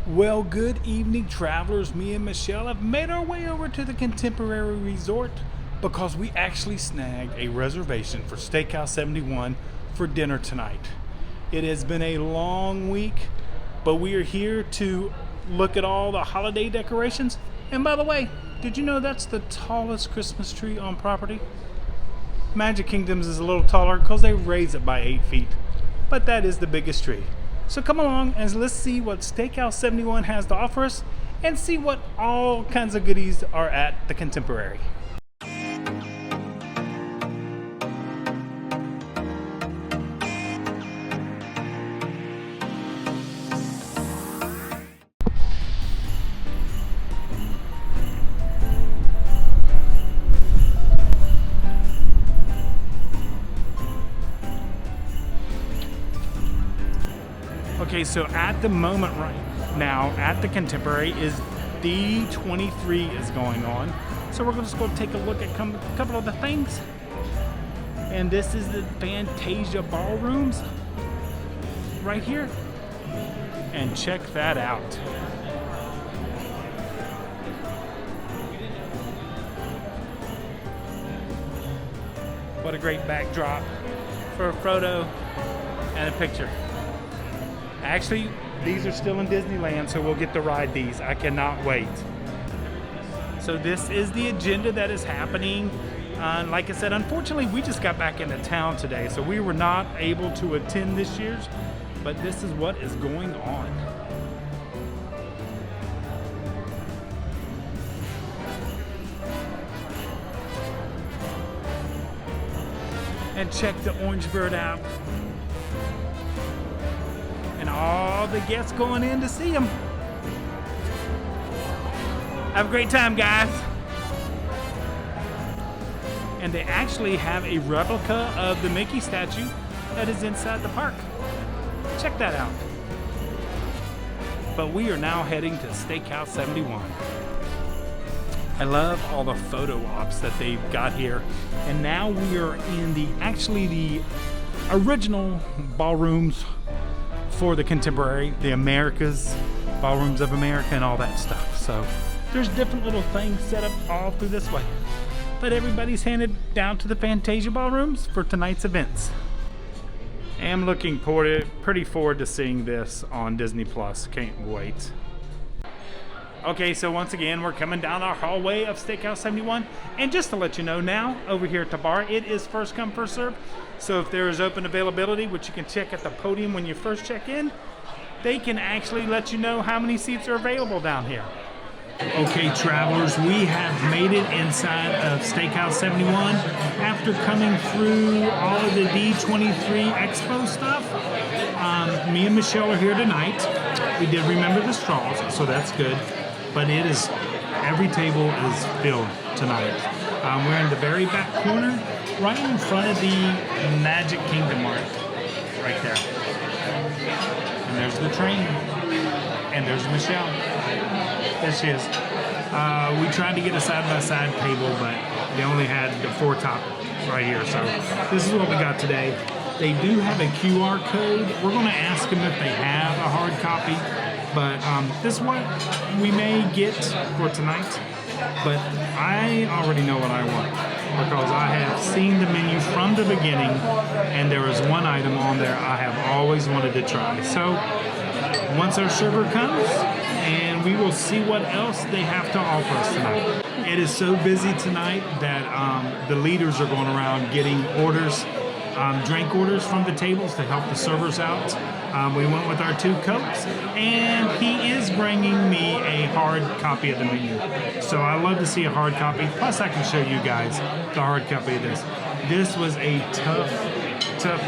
Well, good evening, travelers. Me and Michelle have made our way over to the Contemporary Resort because we actually snagged a reservation for Steakhouse 71 for dinner tonight. It has been a long week, but we are here to look at all the holiday decorations. And by the way, did you know that's the tallest Christmas tree on property? Magic Kingdom's is a little taller because they raise it by 8 feet, but that is the biggest tree. So come along and let's see what Steakhouse 71 has to offer us and see what all kinds of goodies are at the Contemporary. Okay, so at the moment right now at the Contemporary is D23 is going on. So we're just going to take a look at a couple of the things. And this is the Fantasia ballrooms right here. And check that out. What a great backdrop for a photo and a picture. Actually, these are still in Disneyland, so we'll get to ride these. I cannot wait. So this is the agenda that is happening. Like I said, unfortunately, we just got back into town today, so we were not able to attend this year's, but this is what is going on. And check the Orange Bird out. And all the guests going in to see them. Have a great time, guys. And they actually have a replica of the Mickey statue that is inside the park. Check that out. But we are now heading to Steakhouse 71. I love all the photo ops that they've got here. And now we are in the original ballrooms for the Contemporary, the Americas, Ballrooms of America, and all that stuff. So there's different little things set up all through this way. But everybody's handed down to the Fantasia ballrooms for tonight's events. I'm looking pretty forward to seeing this on Disney Plus. Can't wait. Okay, so once again, we're coming down our hallway of Steakhouse 71. And just to let you know now, over here at the bar, it is first come, first serve. So if there is open availability, which you can check at the podium when you first check in, they can actually let you know how many seats are available down here. Okay, travelers, we have made it inside of Steakhouse 71 after coming through all of the D23 Expo stuff. Me and Michelle are here tonight. We did remember the straws, so that's good. But every table is filled tonight. We're in the very back corner, right in front of the Magic Kingdom mark, right there. And there's the train, and there's Michelle. There she is. We tried to get a side-by-side table, but they only had the four-top right here. So this is what we got today. They do have a QR code. We're going to ask them if they have a hard copy. But this is what we may get for tonight. But I already know what I want because I have seen the menu from the beginning and there is one item on there I have always wanted to try. So once our server comes, and we will see what else they have to offer us tonight. It is so busy tonight that the leaders are going around getting orders, drink orders from the tables to help the servers out. We went with our 2 Cokes, and he is bringing me a hard copy of the menu. So I love to see a hard copy. Plus, I can show you guys the hard copy of this. This was a tough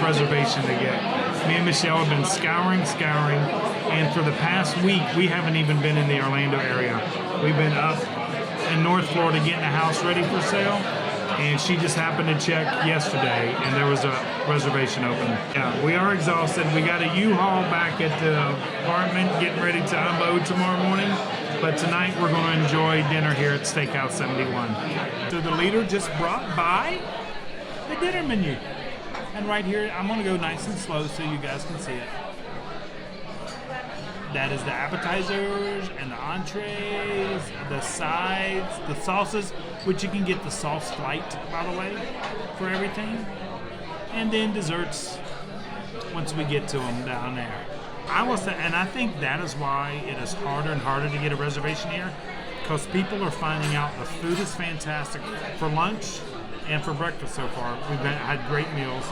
reservation to get. Me and Michelle have been scouring, and for the past week, we haven't even been in the Orlando area. We've been up in North Florida getting a house ready for sale. And she just happened to check yesterday, and there was a reservation open. Yeah, we are exhausted. We got a U-Haul back at the apartment, getting ready to unload tomorrow morning. But tonight we're going to enjoy dinner here at Steakhouse 71. So the leader just brought by the dinner menu. And right here, I'm going to go nice and slow so you guys can see it. That is the appetizers and the entrees, the sides, the sauces, which you can get the sauce flight, by the way, for everything. And then desserts once we get to them down there. I will say, and I think that is why it is harder and harder to get a reservation here, because people are finding out the food is fantastic for lunch and for breakfast so far. We've had great meals,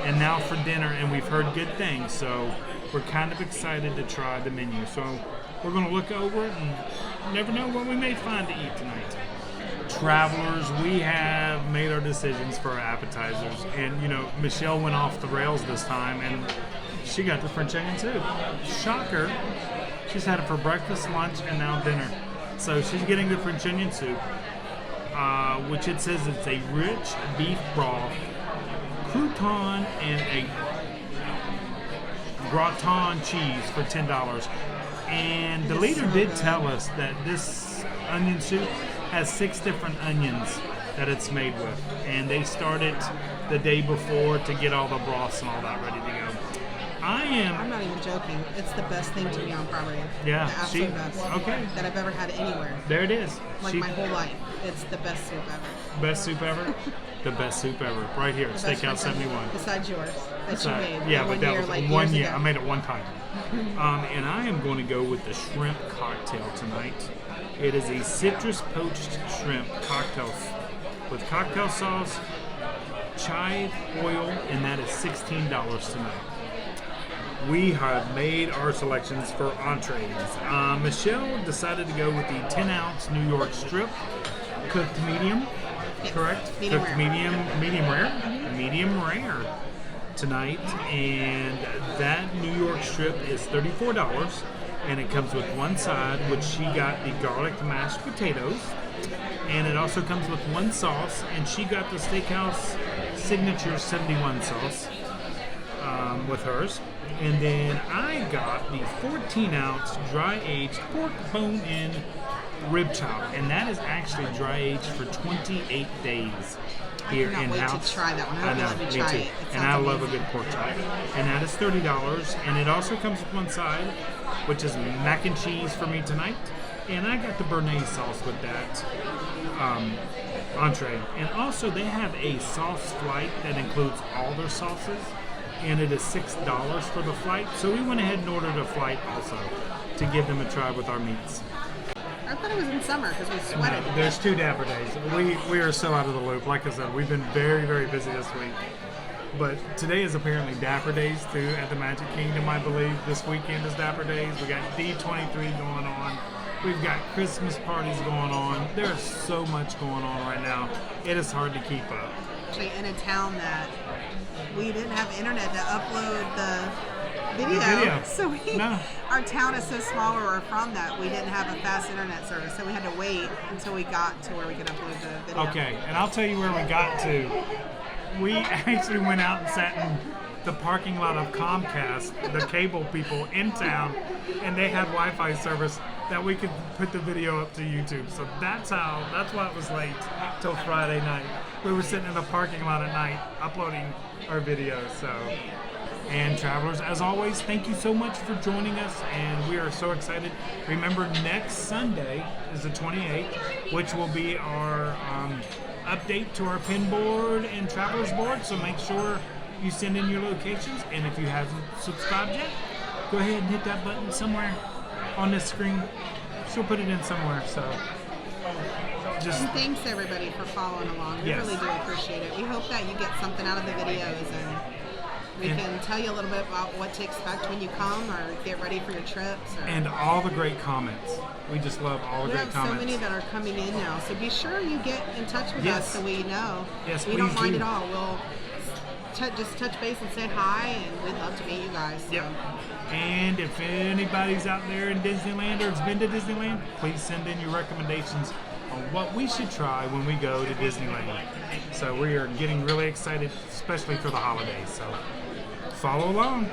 and now for dinner, and we've heard good things, so we're kind of excited to try the menu. So we're going to look over it and never know what we may find to eat tonight. Travelers, we have made our decisions for our appetizers, and you know, Michelle went off the rails this time, and she got the French onion soup. Shocker. She's had it for breakfast, lunch, and now dinner. So she's getting the French onion soup, which it says it's a rich beef broth, crouton, and a gratin cheese for $10. And the leader did tell us that this onion soup has 6 different onions that it's made with, and they started the day before to get all the broths and all that ready to go. I'm not even joking. It's the best thing to be on property. Yeah, the absolute best. Okay. That I've ever had anywhere. There it is. Like my whole life. It's the best soup ever. Best soup ever? The best soup ever. Right here, Steakhouse 71. Besides yours, that you made. Yeah, but that was like 1 year. Ago. I made it one time. And I am going to go with the shrimp cocktail tonight. It is a citrus poached shrimp cocktail with cocktail sauce, chive oil, and that is $16 tonight. We have made our selections for entrees. Michelle decided to go with the 10-ounce New York strip, cooked medium, correct? Medium cooked rare. medium rare? Mm-hmm. Medium rare tonight. And that New York strip is $34. And it comes with one side, which she got the garlic mashed potatoes. And it also comes with one sauce, and she got the Steakhouse Signature 71 sauce with hers. And then I got the 14-ounce dry-aged pork bone-in rib chop, and that is actually dry-aged for 28 days here in-house. I cannot wait to try that one. I know, me too. And I love a good pork chop. And that is $30, and it also comes with one side, which is mac and cheese for me tonight. And I got the béarnaise sauce with that entree. And also they have a sauce flight that includes all their sauces, and it is $6 for the flight. So we went ahead and ordered a flight also to give them a try with our meats. I thought it was in summer because we sweated. No, there's 2 dapper days. We are so out of the loop. Like I said, we've been very, very busy this week. But today is apparently Dapper Days too at the Magic Kingdom, I believe. This weekend is Dapper Days. We got D23 going on. We've got Christmas parties going on. There's so much going on right now. It is hard to keep up. Actually, in a town that we didn't have internet to upload the video. So our town is so small where we're from that we didn't have a fast internet service. So we had to wait until we got to where we could upload the video. Okay, and I'll tell you where we got to. We actually went out and sat in the parking lot of Comcast, the cable people in town, and they had Wi-Fi service that we could put the video up to YouTube. So that's why it was late till Friday night. We were sitting in the parking lot at night uploading our video. So, and travelers, as always, thank you so much for joining us, and we are so excited. Remember, next Sunday is the 28th, which will be our update to our pin board and travelers board. So make sure you send in your locations, and if you haven't subscribed yet, go ahead and hit that button somewhere on this screen. She'll put it in somewhere. So and thanks everybody for following along. We really do appreciate it. We hope that you get something out of the videos, and we can tell you a little bit about what to expect when you come or get ready for your trips. And all the great comments. We just love all the great comments. We have so many that are coming in now, so be sure you get in touch with us so we know. Yes, we don't mind at all. We'll just touch base and say hi, and we'd love to meet you guys. So. Yep. And if anybody's out there in Disneyland or has been to Disneyland, please send in your recommendations on what we should try when we go to Disneyland. So we are getting really excited, especially for the holidays. So follow along.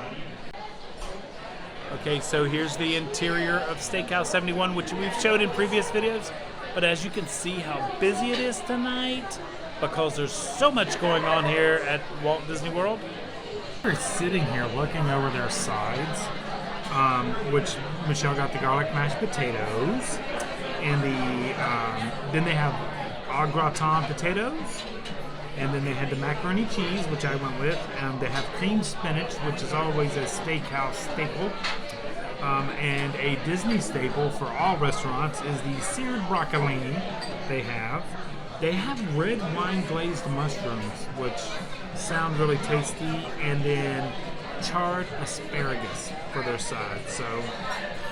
Okay, so here's the interior of Steakhouse 71, which we've showed in previous videos. But as you can see how busy it is tonight, because there's so much going on here at Walt Disney World. We're sitting here looking over their sides, which Michelle got the garlic mashed potatoes, and then they have au gratin potatoes, and then they had the macaroni cheese, which I went with, and they have cream spinach, which is always a steakhouse staple, and a Disney staple for all restaurants is the seared broccolini they have. They have red wine glazed mushrooms, which sound really tasty, and then charred asparagus for their side. So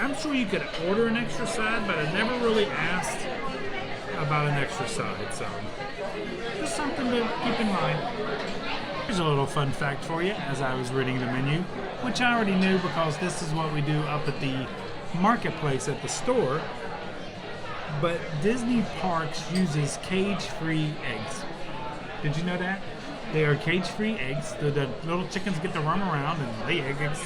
I'm sure you could order an extra side, but I never really asked about an extra side. So just something to keep in mind. Here's a little fun fact for you as I was reading the menu, which I already knew because this is what we do up at the marketplace at the store. But Disney Parks uses cage-free eggs. Did you know that? They are cage-free eggs. The little chickens get to roam around and lay eggs.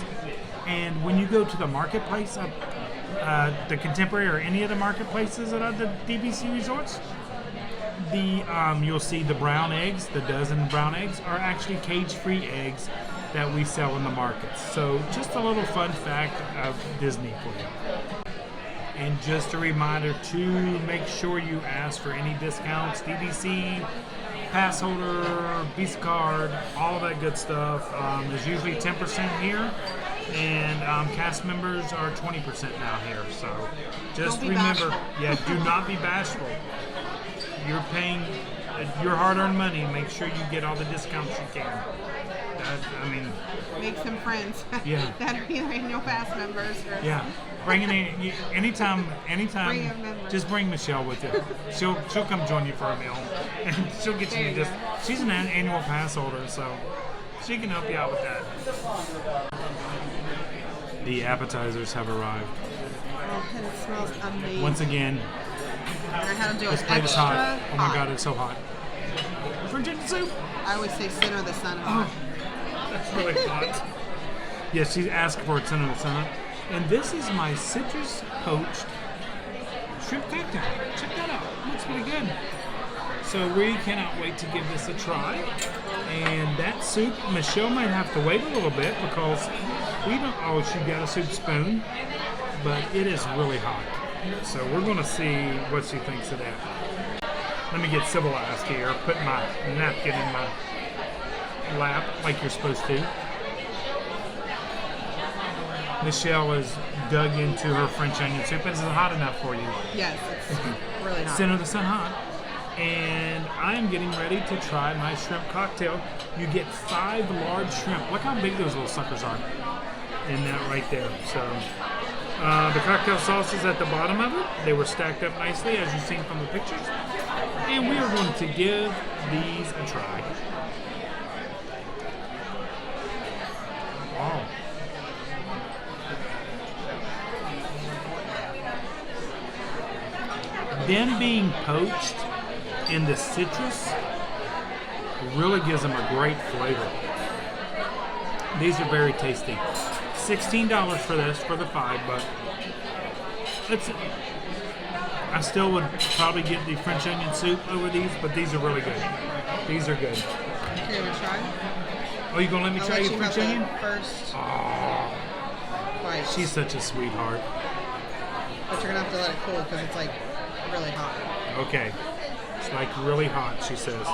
And when you go to the marketplace, the Contemporary or any of the marketplaces at the DVC resorts, you'll see the brown eggs, the dozen brown eggs, are actually cage-free eggs that we sell in the markets. So just a little fun fact of Disney for you. And just a reminder to make sure you ask for any discounts, DVC, pass holder, Visa card, all that good stuff. There's usually 10% here, and cast members are 20% now here. So just remember, do not be bashful. You're paying your hard-earned money. Make sure you get all the discounts you can. Make some friends. Yeah. That are either annual pass members or. Yeah. Bring in anytime. Bring a member. Just bring Michelle with you. She'll come join you for a meal, and she'll get you just. She's an annual pass holder, so she can help you out with that. The appetizers have arrived. Oh, it smells amazing. Once again, I had to do this it plate is extra hot. Oh my God, it's so hot. Virginia soup. I always say center of the sun hot. That's really hot. Yes, she's asked for it center of the sun. And this is my citrus poached shrimp cocktail. Check that out. Looks pretty good. So we cannot wait to give this a try. And that soup, Michelle might have to wait a little bit because we don't. Oh, she got a soup spoon, but it is really hot. So we're going to see what she thinks of that. Let me get civilized here. Put my napkin in my lap like you're supposed to. Michelle has dug into her French onion soup. Is it hot enough for you? Yes, it's really hot. Center of the sun hot. And I am getting ready to try my shrimp cocktail. You get 5 large shrimp. Look how big those little suckers are in that right there. So the cocktail sauce is at the bottom of it. They were stacked up nicely as you've seen from the pictures. And we are going to give these a try. Wow. Them being poached in the citrus really gives them a great flavor. These are very tasty. $16 for this, for the 5, but I still would probably get the French onion soup over these, but these are really good. These are good. Okay, we'll try. Oh, you gonna let me try your French onion? First. Oh, Bite. she's such a sweetheart. But you're gonna have to let it cool because it's like really hot. Okay. It's like really hot, she says.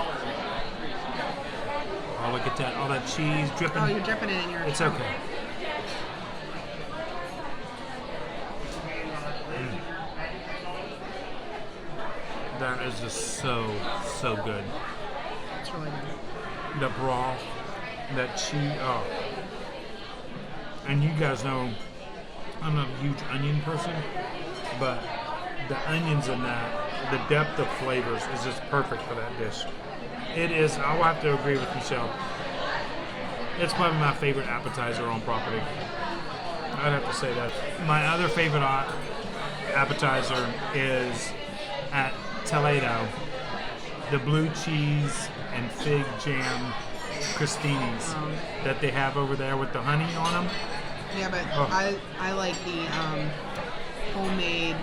Oh, look at that. All that cheese dripping. Oh, you're dripping it in your It's tongue. okay. That is just so good. It's really good. The broth, that cheese, oh. And you guys know I'm not a huge onion person, but the onions in that, the depth of flavors is just perfect for that dish. It is, I'll have to agree with Michelle. It's probably my favorite appetizer on property. I'd have to say that. My other favorite appetizer is at Toledo, the blue cheese and fig jam crostinis that they have over there with the honey on them. Yeah, but I like the homemade.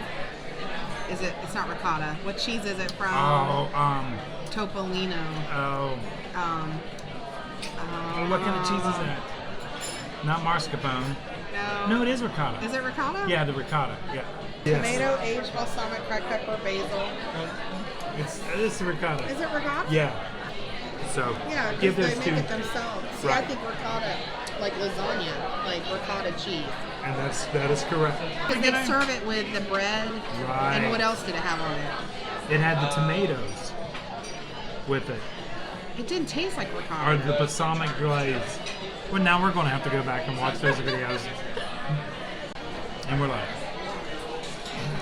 It's not ricotta. What cheese is it from? Topolino. What kind of cheese is that? Not mascarpone. No, it is ricotta. Is it ricotta? Yeah, the ricotta. Yeah. Tomato, aged balsamic, cracked pepper, basil. It's ricotta. Is it ricotta? Yeah. So Yeah, give because those they two. make it themselves. See, Right. I think ricotta, like lasagna, like ricotta cheese. And that is correct. Because they serve it with the bread. Right. And what else did it have on it? It had the tomatoes with it. It didn't taste like ricotta. Or the balsamic glaze. Well, now we're going to have to go back and watch those videos. And we're like,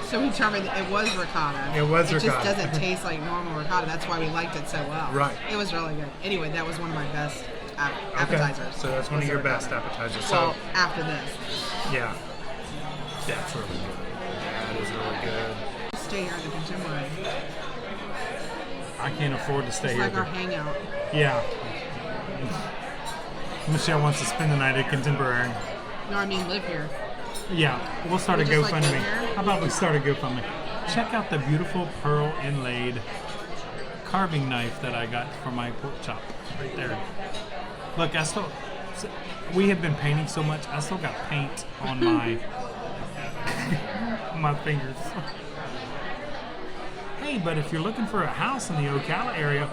So we determined it was ricotta. It was It ricotta. just doesn't taste like normal ricotta. That's why we liked it so well. Right. It was really good. Anyway, that was one of my best appetizers. so that's one of was your ricotta. best appetizers. Well, So after this. yeah, that's really good. That is really good. Stay here at the Contemporary. I can't afford to stay It's here. like our hangout. Yeah. Michelle wants to spend the night at Contemporary. No, I mean live here. Yeah, we'll start a We just, like, GoFundMe. live here? How about we start a GoFundMe? Check out the beautiful pearl inlaid carving knife that I got for my pork chop right there. Look, we have been painting so much, I still got paint on my my fingers. Hey, but if you're looking for a house in the Ocala area,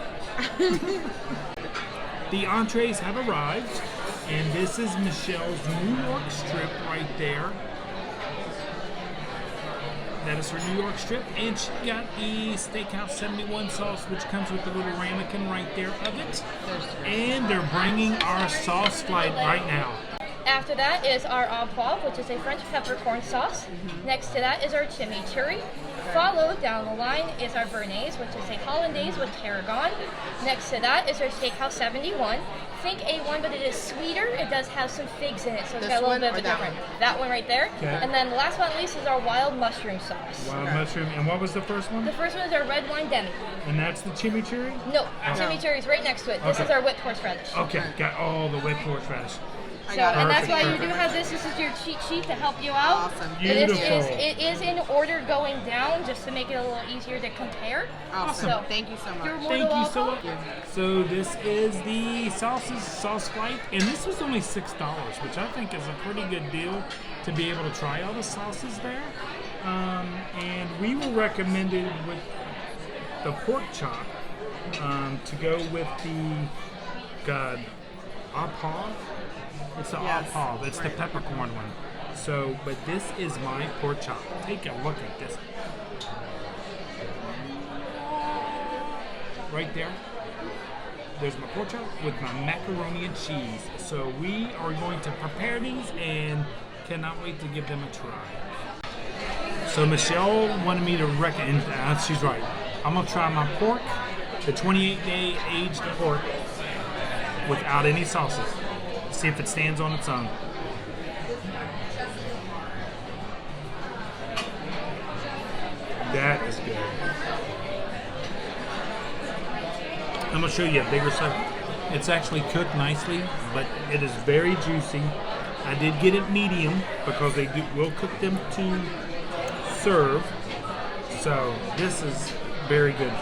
the entrees have arrived, and this is Michelle's New York strip right there. That is her New York strip, and she got the Steakhouse 71 sauce, which comes with the little ramekin right there of it. And they're bringing our sauce flight right now. After that is our poivre, which is a French peppercorn sauce. Next to that is our chimichurri. Followed down the line is our béarnaise, which is a hollandaise with tarragon. Next to that is our Steakhouse 71. Think A1, but it is sweeter. It does have some figs in it, so it's This got a little one bit of or a that different. one? That one right there. Okay. And then last but not least is our wild mushroom sauce. Wild mushroom, and what was the first one? The first one is our red wine demi. And that's the chimichurri? No, chimichurri is right next to it. This Okay. is our whipped horseradish. Okay, got all the whipped horseradish. So, got it. and that's why Perfect, you do have this. This is your cheat sheet to help you out. Awesome. Beautiful. It is in order going down, just to make it a little easier to compare. Awesome. So, Thank you so You're much. more Thank than you so welcome. much. So this is the sauce flight, and this was only $6, which I think is a pretty good deal to be able to try all the sauces there. And we were recommended with the pork chop to go with the apave. It's the Yes, apave. It's the right. peppercorn one. So, but this is my pork chop. Take a look at this. Right there. There's my pork chop with my macaroni and cheese. So we are going to prepare these and cannot wait to give them a try. So Michelle wanted me to recommend, she's right. I'm gonna try my pork, the 28-day aged pork, without any sauces. See if it stands on its own. That is good. I'm gonna show you a bigger slice. It's actually cooked nicely, but it is very juicy. I did get it medium because they will cook them to serve. So this is very good.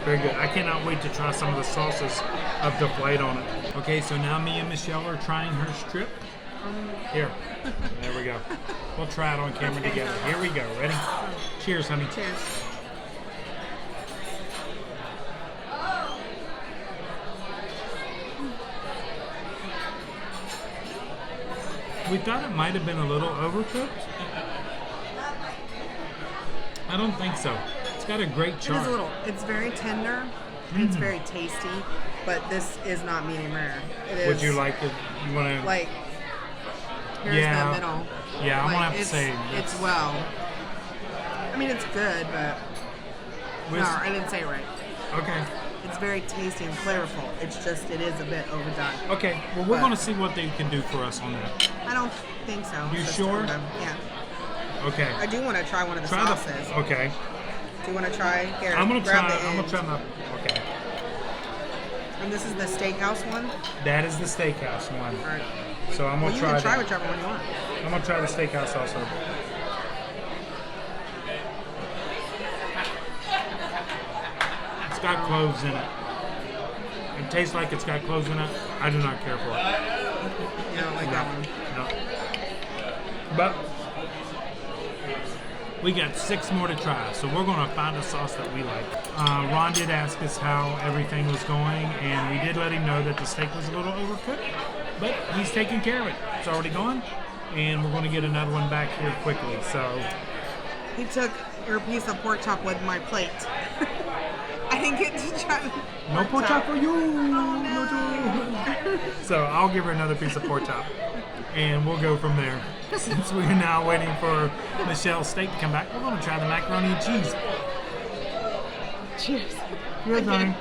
Very good. I cannot wait to try some of the sauces of the flight on it. Okay, so now me and Michelle are trying her strip. Here. There we go. We'll try it on camera together. Here we go. Ready? Cheers, honey. Cheers. We thought it might have been a little overcooked. I don't think so. It's got a great It is char. a little. It's very tender. It's very tasty, but this is not medium rare. It is. Would you like to? You want to? Like, here's Yeah. the middle. Yeah, I'm Like, gonna have to it's- say it's well. I mean, it's good, but no, I didn't say it right. Okay. It's very tasty and flavorful. It's just it is a bit overdone. Okay. Well, we're But- going to see what they can do for us on that. I don't think so. You Just sure? overdone. Yeah. Okay. I do want to try one of the Try sauces. the. Okay. Do you want to try? Here, I'm gonna grab try. the I'm gonna end. try my. Okay. And this is the steakhouse one. That is the steakhouse one. All right. So I'm Well, gonna you try. can try that. whichever one you want. I'm gonna try the steakhouse also. It's got cloves in it. It tastes like it's got cloves in it. I do not care for it. You don't like that one. No. But we got 6 more to try, so we're going to find a sauce that we like. Ron did ask us how everything was going, and we did let him know that the steak was a little overcooked, but he's taking care of it. It's already gone, and we're going to get another one back here quickly. So he took your piece of pork chop with my plate. I didn't get to try. No pork chop for you. No. So I'll give her another piece of pork chop, and we'll go from there. Since we're now waiting for Michelle's steak to come back, we're going to try the macaroni and cheese. Cheers. Cheers, honey.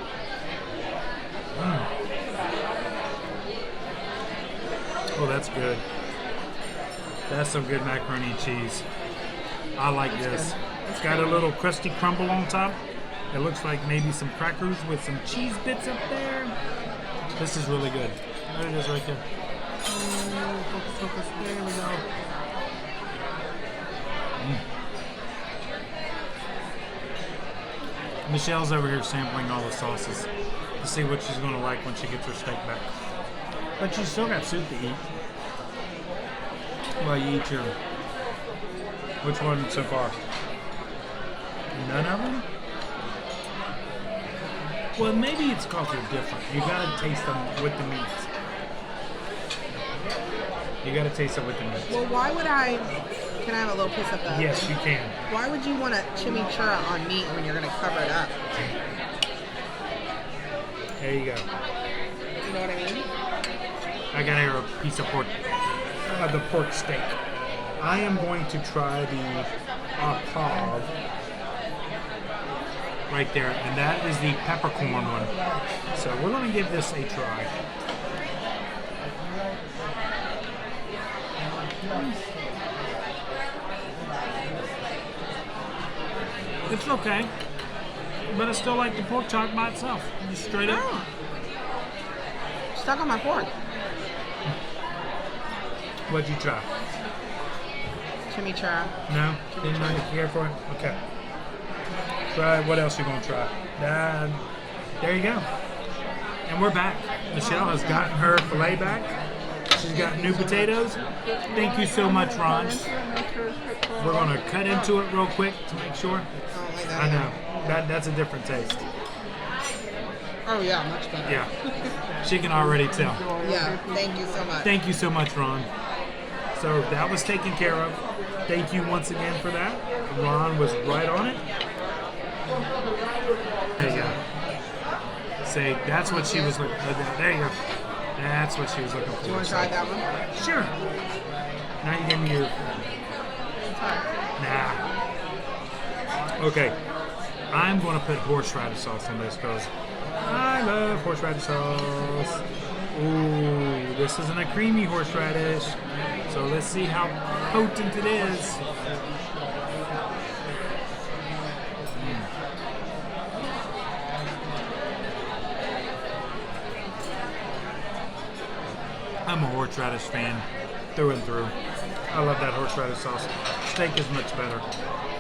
Oh, that's good. That's some good macaroni and cheese. I like this. It's got a little crusty crumble on top. It looks like maybe some crackers with some cheese bits up there. This is really good. There it is right there. Focus, focus. There we go. Michelle's over here sampling all the sauces to see what she's going to like when she gets her steak back. But she's still got soup to eat. Well, you eat your... Which one so far? None of them? Well, maybe it's because they're different. You gotta taste them with the meat. You gotta taste it with the meat. Well, why would I... Can I have a little piece of that? Yes, you can. Why would you want a chimichurri on meat when you're going to cover it up? There you go. You know what I mean? I got here a piece of pork, the pork steak. I am going to try the apave right there, and that is the peppercorn one. So we're going to give this a try. It's okay, but I still like the pork chop by itself, just straight up. Oh. Stuck on my fork. What'd you try? Chimichurri. No? Didn't really care for it? Okay. Try, what else you gonna try? There you go. And we're back. Michelle has gotten her filet back. She's got new potatoes. Thank you so much, Ron. We're gonna cut into it real quick to make sure. Oh, like that. I know. That's a different taste. Oh, yeah, much better. Yeah. She can already tell. Yeah, thank you so much. Thank you so much, Ron. So that was taken care of. Thank you once again for that. Ron was right on it. There you go. Say, that's what she was looking for. There you go. That's what she was looking for. Do you want to try that one? Sure. Now you give me your... Nah. Okay. I'm going to put horseradish sauce on this because I love horseradish sauce. Ooh, this isn't a creamy horseradish. So let's see how potent it is. I'm a horseradish fan through and through. I love that horseradish sauce. Steak is much better.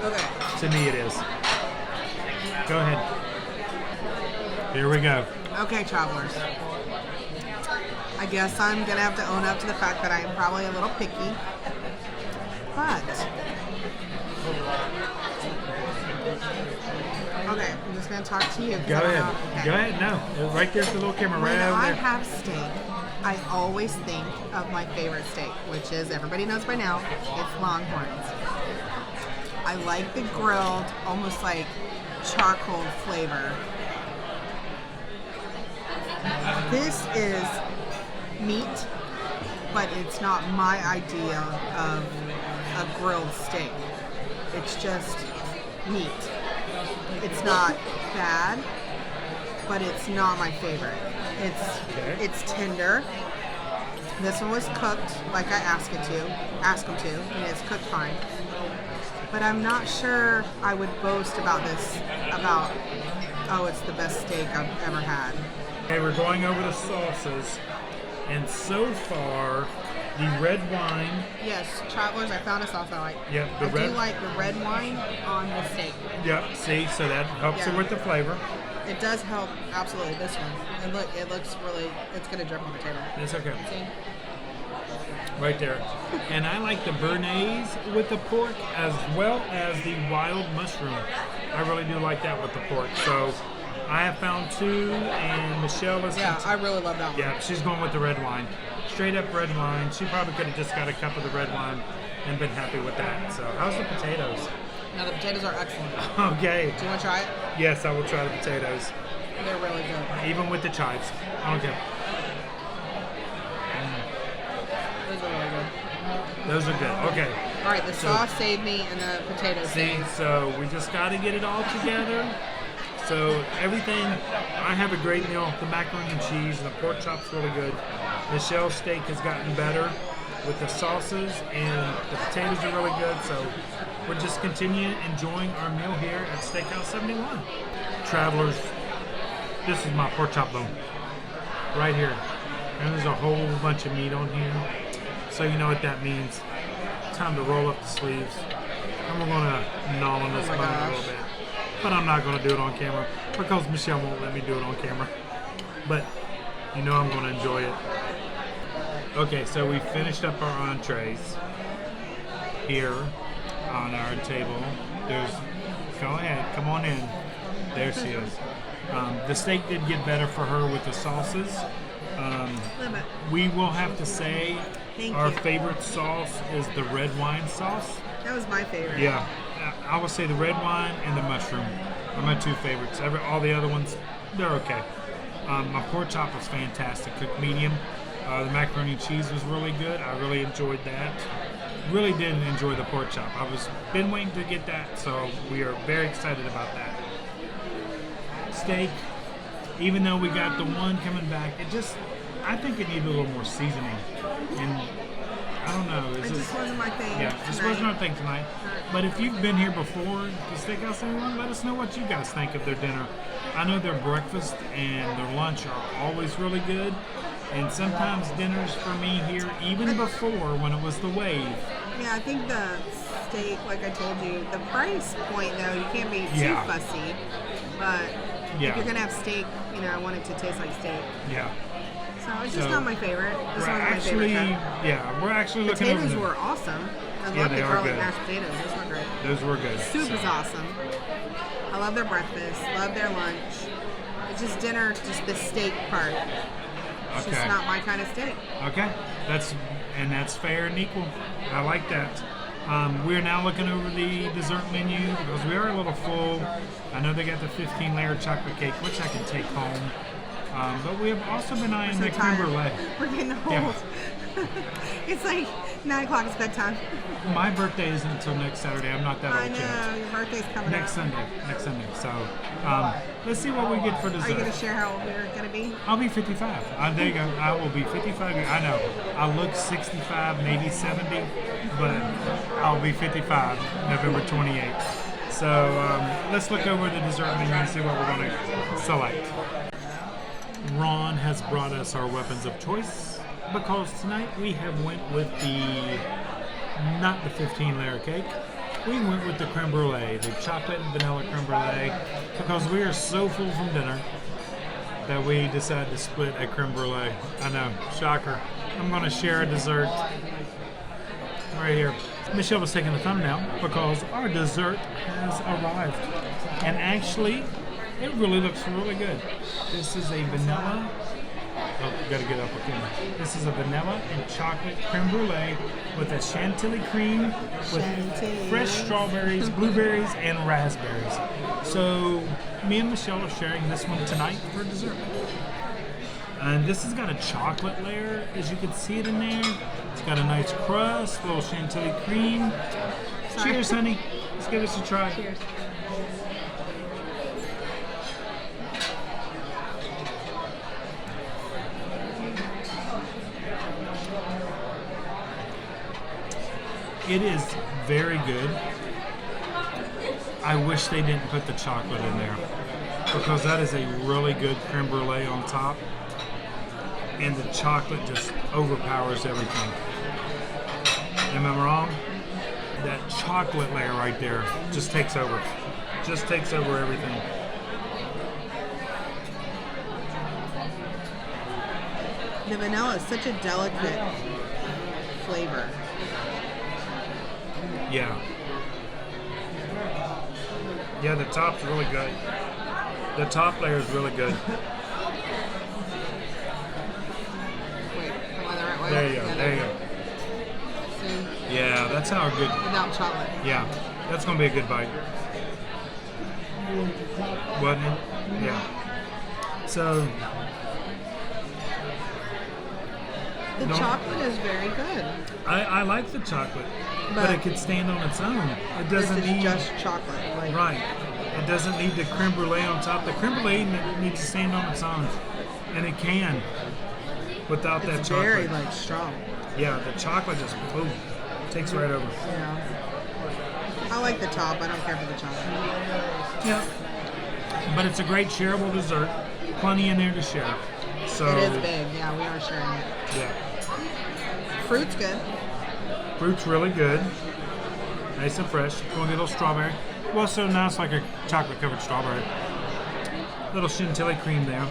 Okay. To me it is. Go ahead. Here we go. Okay, travelers. I guess I'm going to have to own up to the fact that I am probably a little picky. But... Okay, I'm just going to talk to you. Go ahead. Okay. Go ahead. No. Right there's the little camera right When over I there. have steak, I always think of my favorite steak, which is, everybody knows by now, it's Longhorns. I like the grilled, almost like charcoal flavor. This is meat, but it's not my idea of a grilled steak. It's just meat. It's not bad, but it's not my favorite. It's tender. This one was cooked like I asked them to, and it's cooked fine. But I'm not sure I would boast about this, oh, it's the best steak I've ever had. Okay, we're going over the sauces, and so far, the red wine. Yes, travelers, I found a sauce I like. Yep, I do like the red wine on the steak. Yep, see, so that helps it with the flavor. It does help, absolutely, this one. And look, it looks really, it's going to drip on the table. It's okay. See? Right there. And I like the béarnaise with the pork as well as the wild mushroom. I really do like that with the pork. So I have found 2, and Michelle is... Yeah, I really love that one. Yeah, she's going with the red wine. Straight up red wine. She probably could have just got a cup of the red wine and been happy with that. So how's the potatoes? Now the potatoes are excellent. Okay. Do you want to try it? Yes, I will try the potatoes. They're really good. Even with the chives. Okay. Those are really good. Those are good. Okay. All right, the sauce saved me and the potatoes See, saved. so we just got to get it all together. So everything, I have a great meal. The macaroni and cheese and the pork chop's really good. Michelle's steak has gotten better with the sauces, and the potatoes are really good. So we're just continuing enjoying our meal here at Steakhouse 71. Travelers, this is my pork chop bone right here. And there's a whole bunch of meat on here. So you know what that means. Time to roll up the sleeves. And we're going to gnaw on this bone a little bit. But I'm not going to do it on camera because Michelle won't let me do it on camera. But you know I'm going to enjoy it. Okay, so we finished up our entrees here on our table. Go ahead, come on in. There she is. The steak did get better for her with the sauces. We will have to say our favorite sauce is the red wine sauce. That was my favorite. Yeah, I would say the red wine and the mushroom are my 2 favorites. All the other ones, they're okay. My pork chop was fantastic, cooked medium. The macaroni and cheese was really good. I really enjoyed that. Really did enjoy the pork chop. Been waiting to get that, so we are very excited about that. Steak, even though we got the one coming back, I think it needed a little more seasoning. And I don't know. It just wasn't my thing. Yeah, this wasn't our thing tonight. But if you've been here before, the Steakhouse 71, let us know what you guys think of their dinner. I know their breakfast and their lunch are always really good. And sometimes dinners for me here, even before when it was the wave. Yeah, I think the steak, like I told you, the price point though, you can't be too fussy. But if you're gonna have steak, I want it to taste like steak. Yeah. So it's just not my favorite. This wasn't my favorite. We're actually looking over potatoes were awesome. I love the garlic mashed potatoes. Those were great. Those were good. Soup is awesome. I love their breakfast. Love their lunch. It's just dinner, just the steak part. It's just not my kind of steak. Okay, that's fair and equal. I like that. We're now looking over the dessert menu because we are a little full. I know they got the 15-layer chocolate cake, which I can take home. But we have also been eyeing the crème brulee. We're getting old. Yeah. It's like 9 o'clock, it's bedtime. My birthday isn't until next Saturday. I'm not that old yet. I know, your birthday's coming next up. Next Sunday. So let's see what we get for dessert. Are you going to share how old you're going to be? I'll be 55. There you go. I will be 55. I know. I look 65, maybe 70, but I'll be 55 November 28th. So let's look over the dessert menu and see what we're going to select. Ron has brought us our weapons of choice because tonight we have went with not the 15-layer cake. We went with the creme brulee, the chocolate and vanilla creme brulee, because we are so full from dinner that we decided to split a creme brulee. I know, shocker. I'm going to share a dessert right here. Michelle was taking the thumbnail because our dessert has arrived. And actually, it really looks really good. This is a vanilla. Oh, gotta get up again. This is a vanilla and chocolate creme brulee with a chantilly cream with fresh strawberries, blueberries, and raspberries. So me and Michelle are sharing this one tonight for dessert. And this has got a chocolate layer, as you can see it in there. It's got a nice crust, a little chantilly cream. Sorry. Cheers, honey. Let's give this a try. Cheers. It is very good. I wish they didn't put the chocolate in there because that is a really good creme brulee on top, and the chocolate just overpowers everything. Am I wrong? That chocolate layer right there just takes over. Just takes over everything. The vanilla is such a delicate flavor. Yeah. Yeah, the top's really good. The top layer is really good. Wait, am I the right way? There you go. Yeah, There you go. See? Yeah, that's how good. Without chocolate. Yeah, that's gonna be a good bite. Wasn't it? Yeah. So The chocolate is very good. I like the chocolate, but it could stand on its own. It doesn't This is need just chocolate. Like, right. It doesn't need the creme brulee on top. The creme brulee needs to stand on its own, and it can without that it's chocolate. very like strong. Yeah, the chocolate just boom, takes right over. Yeah. I like the top. I don't care for the chocolate. Yeah, but it's a great shareable dessert. Plenty in there to share. So It is big. Yeah, we are sharing it. yeah, Fruit's good. fruit's really good, nice and fresh. Going to get a little strawberry. Well, so now it's like a chocolate covered strawberry. Little chantilly cream there.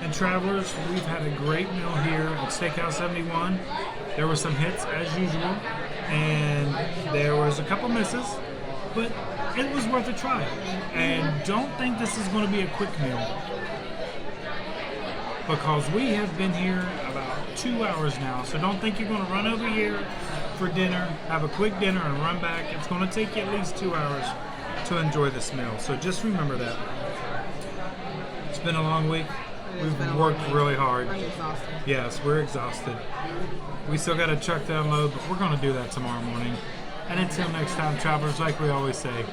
And travelers, we've had a great meal here at Steakhouse 71. There were some hits as usual, and there was a couple misses, but it was worth a try. And don't think this is going to be a quick meal, because we have been here about 2 hours now. So don't think you're going to run over here for dinner, have a quick dinner, and run back. It's going to take you at least 2 hours to enjoy this meal. So just remember that. It's been a long week. We've worked really hard. I'm exhausted. Yes, we're exhausted. We still got a truck to unload, but we're going to do that tomorrow morning. And until next time, travelers, like we always say,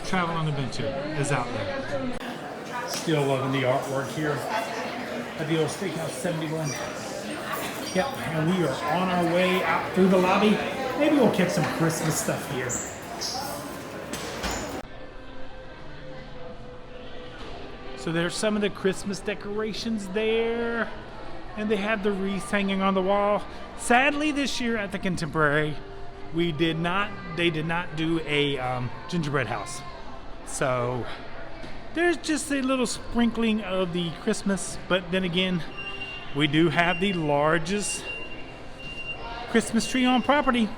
travel and adventure is out there. Still loving the artwork here at the old Steakhouse 71. Yep, and we are on our way out through the lobby. Maybe we'll catch some Christmas stuff here. So there's some of the Christmas decorations there, and they have the wreaths hanging on the wall. Sadly, this year at the Contemporary, they did not do a gingerbread house. So there's just a little sprinkling of the Christmas, but then again, we do have the largest Christmas tree on property.